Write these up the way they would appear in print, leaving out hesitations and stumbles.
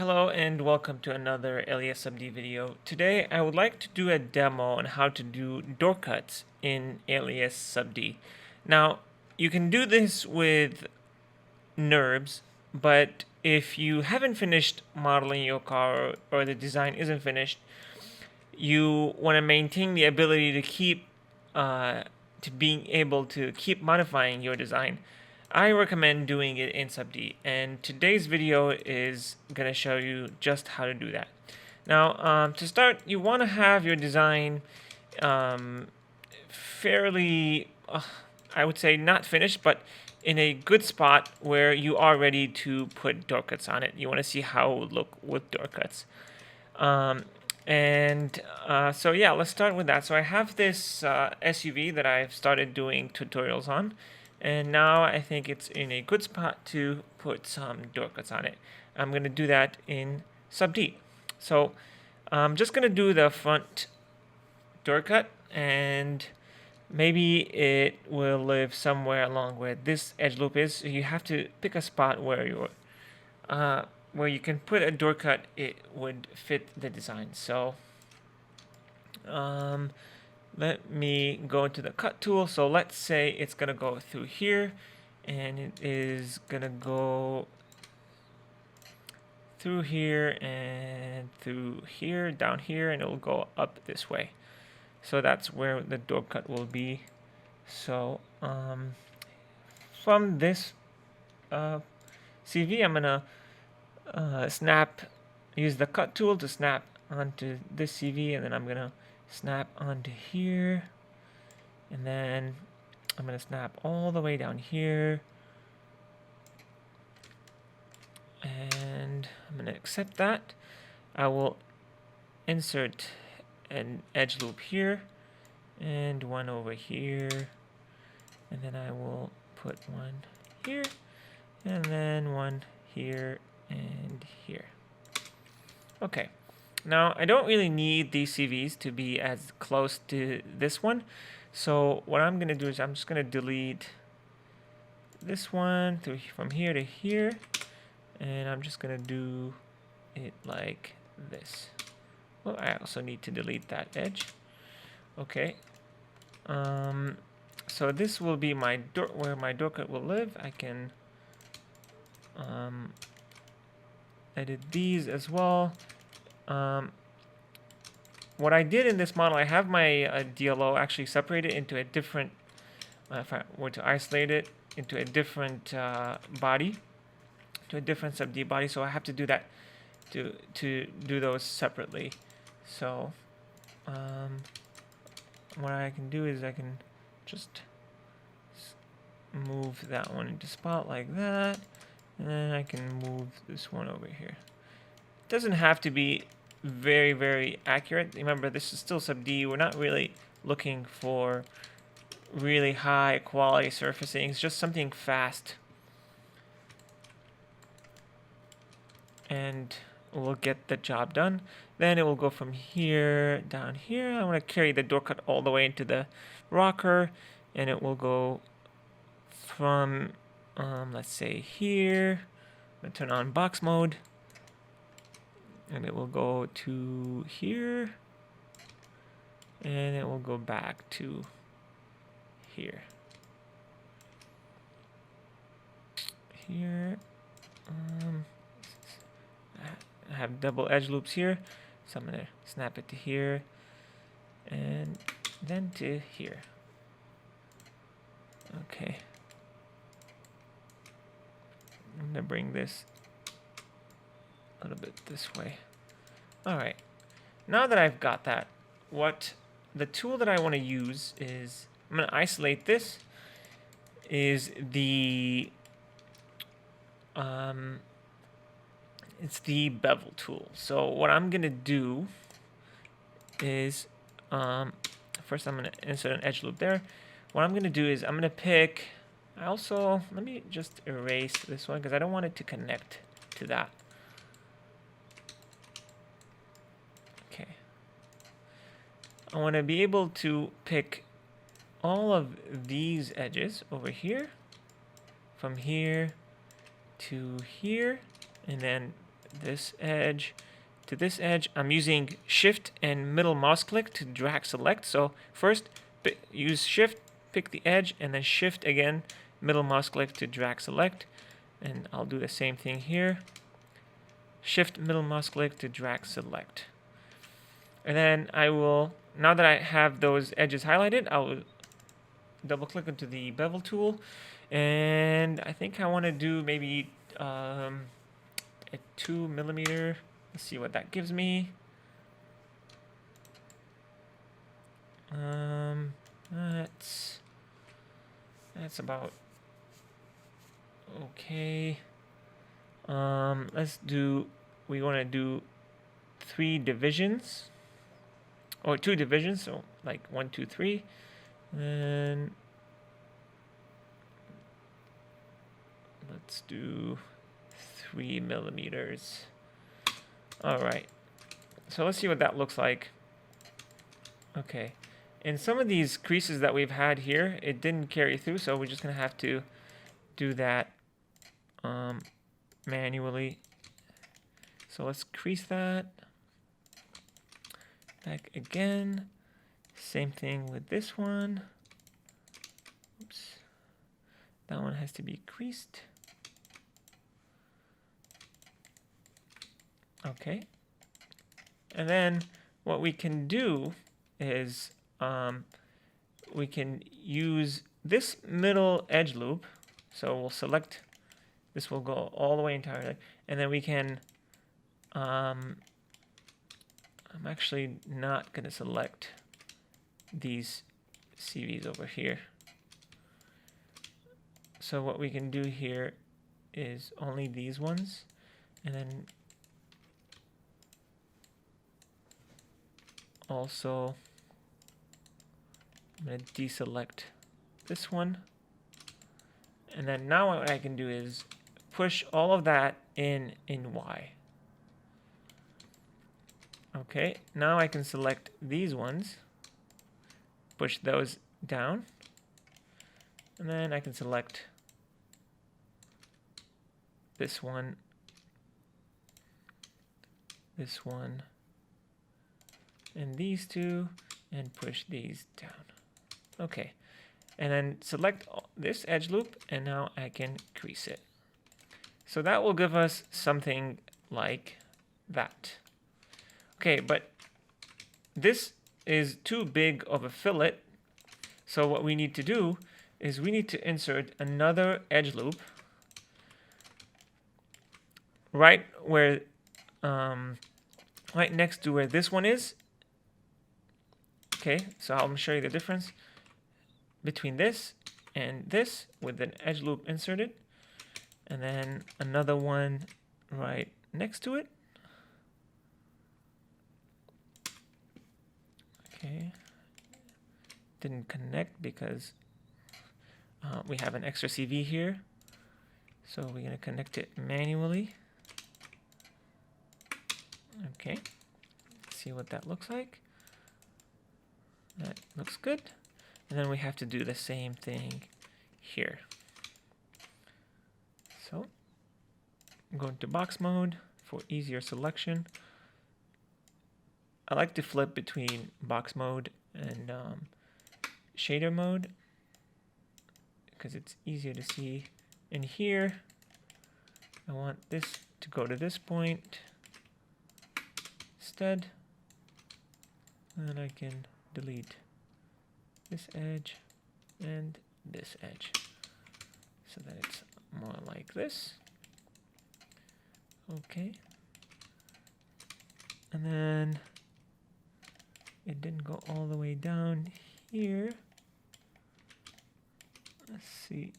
Hello and welcome to another Alias SubD video. Today I would like to do a demo on how to do door cuts in Alias SubD. Now you can do this with NURBS, but if you haven't finished modeling your car or the design isn't finished, you want to maintain the ability to keep being able to keep modifying your design. I recommend doing it in SubD, and today's video is going to show you just how to do that. Now, to start, you want to have your design fairly, I would say not finished, but in a good spot where you are ready to put door cuts on it. You want to see how it would look with door cuts. So yeah, let's start with that. So I have this SUV that I've started doing tutorials on, and now I think it's in a good spot to put some door cuts on it. I'm going to do that in SubD. So I'm just going to do the front door cut, and maybe it will live somewhere along where this edge loop is. So you have to pick a spot where you can put a door cut, it would fit the design. So let me go into the cut tool. So let's say it's gonna go through here, and it is gonna go through here and through here, down here, and it will go up this way. So that's where the door cut will be. So from this CV, I'm gonna use the cut tool to snap onto this CV, and then I'm gonna snap onto here, and then I'm gonna snap all the way down here, and I'm gonna accept that. I will insert an edge loop here and one over here, and then I will put one here and then one here and here. Okay, now I don't really need these CVs to be as close to this one, so what I'm gonna do is I'm just gonna delete this one from here to here, and I'm just gonna do it like this. Well, I also need to delete that edge. Okay, so this will be my where my door cut will live. I can edit these as well. What I did in this model, I have my DLO actually separated into a different, if I were to isolate it, into a different body, to a different SubD body, so I have to do that to do those separately. So what I can do is I can just move that one into spot like that, and then I can move this one over here. It doesn't have to be very, very accurate. Remember, this is still SubD. We're not really looking for really high quality surfacing. It's just something fast, and we'll get the job done. Then it will go from here down here. I want to carry the door cut all the way into the rocker, and it will go from let's say here. I'm gonna turn on box mode, and it will go to here, and it will go back to here. Here, I have double edge loops here, so I'm gonna snap it to here, and then to here. Okay. I'm gonna bring this a little bit this way. Alright, now that I've got that, the tool that I want to use is, I'm going to isolate this, is it's the Bevel tool. So what I'm going to do is, first I'm going to insert an edge loop there. What I'm going to do is I'm going to pick, let me just erase this one because I don't want it to connect to that. Okay. I want to be able to pick all of these edges over here, from here to here, and then this edge to this edge. I'm using Shift and middle mouse click to drag select. So first use Shift, pick the edge, and then Shift again, middle mouse click to drag select. And I'll do the same thing here. Shift middle mouse click to drag select. And then I will, now that I have those edges highlighted, I will double click into the bevel tool. And I think I want to do maybe a 2 millimeter. Let's see what that gives me. That's about okay. Let's do, we want to do 3 divisions or 2 divisions, so like 1, 2, 3. And let's do 3 millimeters. All right, so let's see what that looks like. Okay, in some of these creases that we've had here, it didn't carry through, so we're just gonna have to do that manually. So let's crease that. Back again. Same thing with this one. Oops. That one has to be creased. Okay. And then what we can do is we can use this middle edge loop. So we'll select, this will go all the way entirely, and then we can I'm actually not going to select these CVs over here. So what we can do here is only these ones, and then also I'm going to deselect this one. And then now what I can do is push all of that in Y. Okay, now I can select these ones, push those down, and then I can select this one, and these two, and push these down. Okay, and then select this edge loop, and now I can crease it. So that will give us something like that. Okay, but this is too big of a fillet, so what we need to do is we need to insert another edge loop right where, right next to where this one is. Okay, so I'll show you the difference between this and this with an edge loop inserted, and then another one right next to it. Okay, didn't connect because we have an extra CV here, so we're going to connect it manually. Okay, see what that looks like. That looks good. And then we have to do the same thing here. So go into box mode for easier selection. I like to flip between box mode and shader mode because it's easier to see. In here, I want this to go to this point instead, and then I can delete this edge and this edge so that it's more like this. Okay, and then it didn't go all the way down here. Let's see.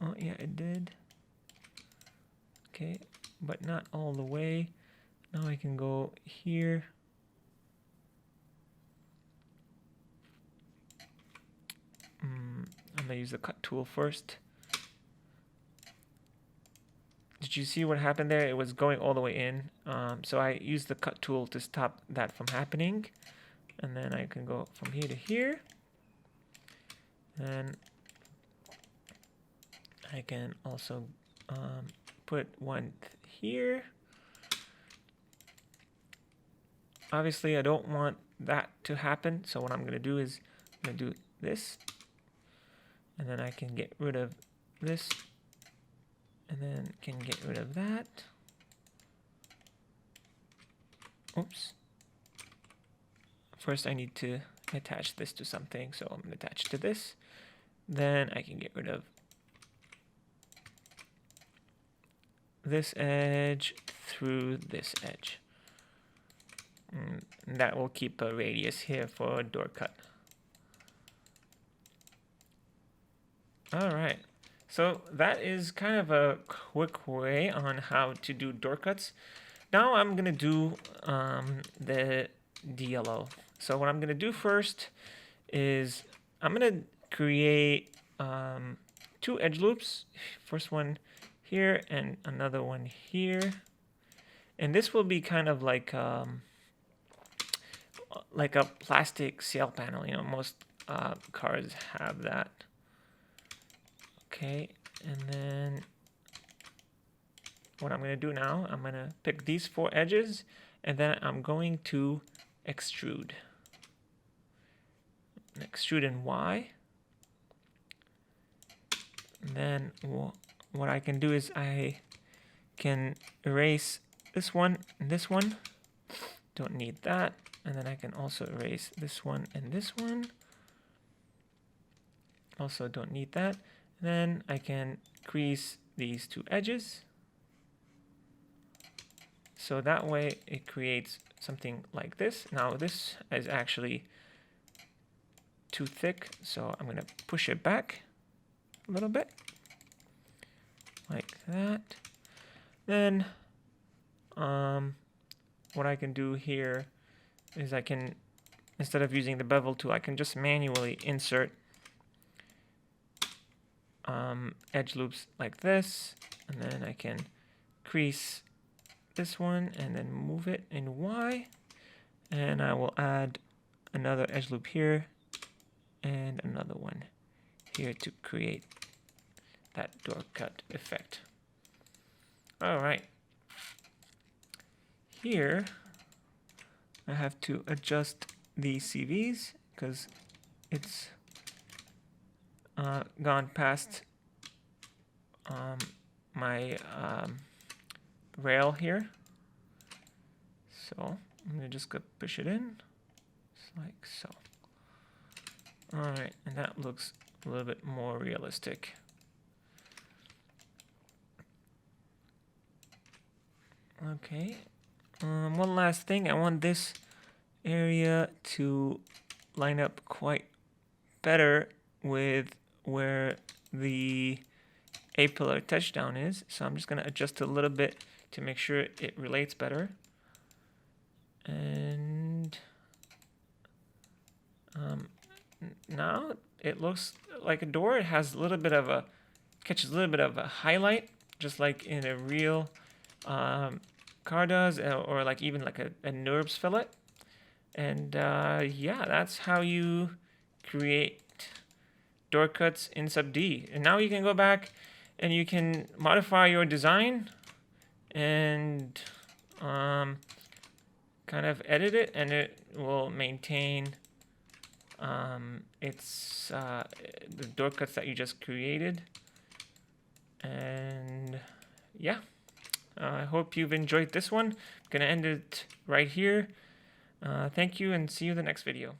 Oh yeah, it did. Okay, but not all the way. Now I can go here. I'm gonna use the cut tool first. Did you see what happened there? It was going all the way in. So I used the cut tool to stop that from happening. And then I can go from here to here. And I can also put one here. obviously I don't want that to happen. So what I'm going to do is I'm going to do this, and then I can get rid of this, and then can get rid of that. Oops. First I need to attach this to something, so I'm going to attach to this. Then I can get rid of this edge through this edge. And that will keep a radius here for a door cut. All right, so that is kind of a quick way on how to do door cuts. Now I'm gonna do the yellow. So what I'm gonna do first is I'm gonna create 2 edge loops. First one here and another one here, and this will be kind of like a plastic sail panel. You know, most cars have that. Okay, and then what I'm going to do now, I'm going to pick these 4 edges, and then I'm going to extrude. Extrude in Y. And then what I can do is I can erase this one and this one. Don't need that. And then I can also erase this one and this one. Also don't need that. And then I can crease these 2 edges. So that way it creates something like this. Now this is actually too thick, so I'm going to push it back a little bit, like that. Then what I can do here is I can, instead of using the bevel tool, I can just manually insert edge loops like this, and then I can crease this one and then move it in Y, and I will add another edge loop here and another one here to create that door cut effect. All right, here I have to adjust the CVs because it's gone past my rail here. So I'm gonna just go push it in, just like so. All right, and that looks a little bit more realistic. Okay, one last thing, I want this area to line up quite better with where the A-pillar touchdown is. So I'm just going to adjust a little bit to make sure it relates better. And now it looks like a door. It has a little bit of a, catches a little bit of a highlight, just like in a real car does, or like even like a NURBS fillet. And yeah, that's how you create door cuts in SubD. And now you can go back and you can modify your design and kind of edit it, and it will maintain the door cuts that you just created. And yeah, I hope you've enjoyed this one. I'm gonna end it right here. Thank you, and see you in the next video.